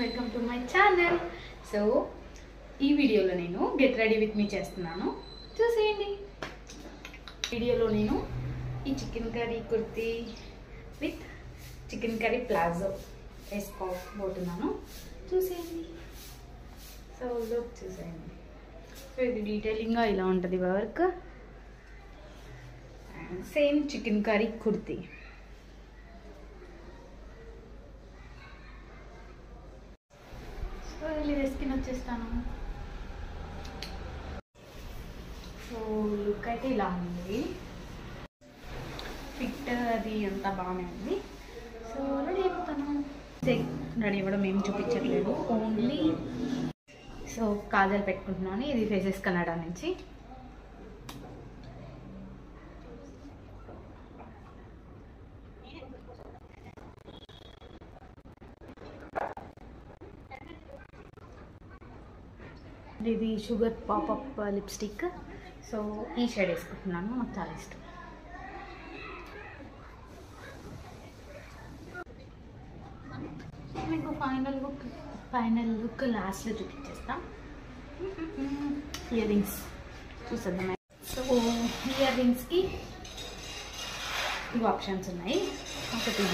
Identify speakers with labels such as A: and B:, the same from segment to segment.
A: Welcome to my channel. So ఈ వీడియోలో నేను గెట్ రెడీ విత్ మీ చేస్తున్నాను, చూసేయండి. వీడియోలో నేను ఈ chikankari kurti with chikankari palazzo వేసుకోబోతున్నాను, చూసేయండి. సో లుక్ చూసేయండి. సో ఇది డీటెయిలింగ్గా ఇలా ఉంటుంది work. And same chikankari kurti. So వెళ్ళి వేసుకుని వచ్చేస్తాను. సో లుక్ అయితే ఇలా ఉంది. ఫిట్ అది అంతా బాగానే ఉంది. సో రెడీ అయిపోతాను. రెడీ అవ్వడం ఏం చూపించట్లేదు, ఓన్లీ సో కాజల్ పెట్టుకుంటున్నాను. ఇది ఫేసెస్ కన్నడ నుంచి. ఇది షుగర్ పాపప్ లిప్స్టిక్. సో ఈ షేడ్ వేసుకుంటున్నాను, నాకు చాలా ఇష్టం. మీకు ఫైనల్ లుక్ లాస్ట్లో చూపించేస్తాం. ఇయర్ రింగ్స్ చూసేద్దాం. సో ఇయర్ రింగ్స్కి ఇవి ఆప్షన్స్ ఉన్నాయి. ఒకటి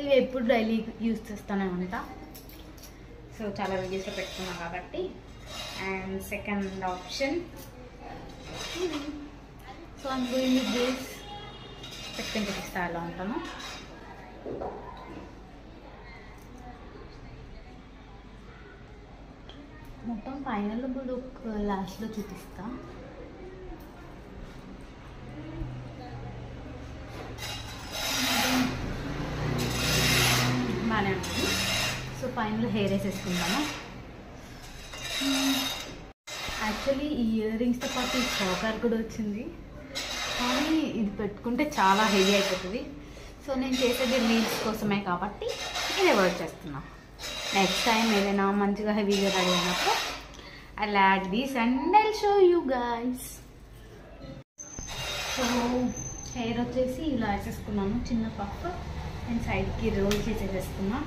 A: ఇవి ఎప్పుడు డైలీ యూజ్ చేస్తూనే ఉంటా. సో చాలా వీడియోస్లో పెట్టుకున్నాం కాబట్టి. And second option, so I'm going with this. పెట్టుకుని చూపిస్తా ఎలా ఉంటాను. మొత్తం ఫైనల్ లుక్ లాస్ట్లో చూపిస్తా. బాగానే ఉంటుంది. సో ఫైనల్ హెయిర్ వేసేసుకుంటాను. యాక్చువల్లీ ఈ ఇయర్ రింగ్స్తో పాటు ఈ చాకర్ కూడా వచ్చింది, కానీ ఇది పెట్టుకుంటే చాలా హెవీ అయిపోతుంది. సో నేను చేసేది రీల్స్ కోసమే కాబట్టి ఇది అవాయిడ్ చేస్తున్నా. నెక్స్ట్ టైం ఏదైనా మంచిగా హెవీగా రెడీ అయినప్పుడు I add these and I'll show you guys. So hair వచ్చేసి ఇలా వేసేసుకున్నాను, చిన్న పఫ్. అండ్ సైడ్కి రోల్ చేసేసుకున్నా.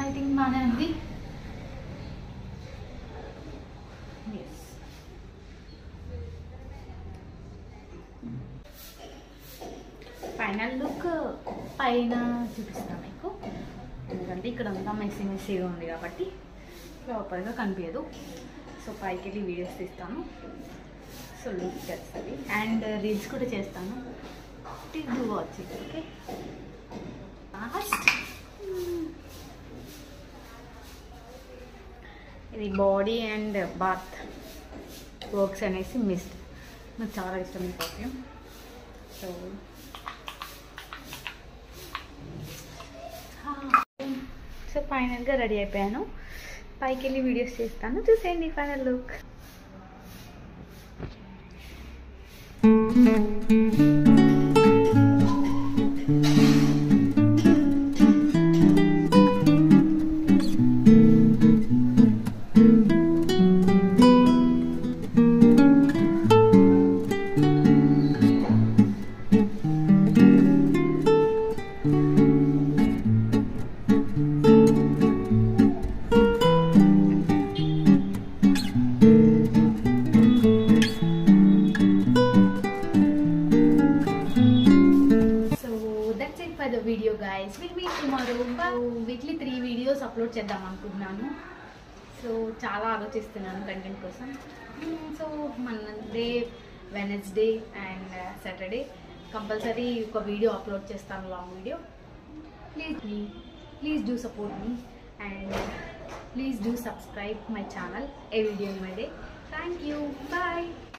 A: ఐ థింక్ బాగానే ఉంది. ఫైనల్ లుక్ పైన చూపిస్తాను మీకు, ఎందుకంటే ఇక్కడ అంతా మెస్సీగా ఉంది కాబట్టి ప్రాపర్గా కనిపించదు. సో పైకి వెళ్ళి వీడియోస్ తీస్తాను. సో లుక్ చేస్తుంది అండ్ రీల్స్ కూడా చేస్తాను. Do watch it. Okay, last ఇది బాడీ అండ్ బాత్ వర్క్స్ అనేసి మిస్ట్. నాకు చాలా ఇష్టం ఈ పర్ఫ్యూమ్. సో ఫైనల్గా రెడీ అయిపోయాను. పైకి వెళ్ళి వీడియోస్ చేస్తాను, చూసేయండి final look. The video guys, we'll meet tomorrow. Weekly 3 videos upload చేద్దాం అనుకుంటున్నాను. సో చాలా ఆలోచిస్తున్నాను కంటెంట్ కోసం. So Monday, Wednesday and Saturday compulsory ఒక వీడియో అప్లోడ్ చేస్తాను, long video. Please do support me and please do subscribe my channel. A video in my day. Thank you, bye.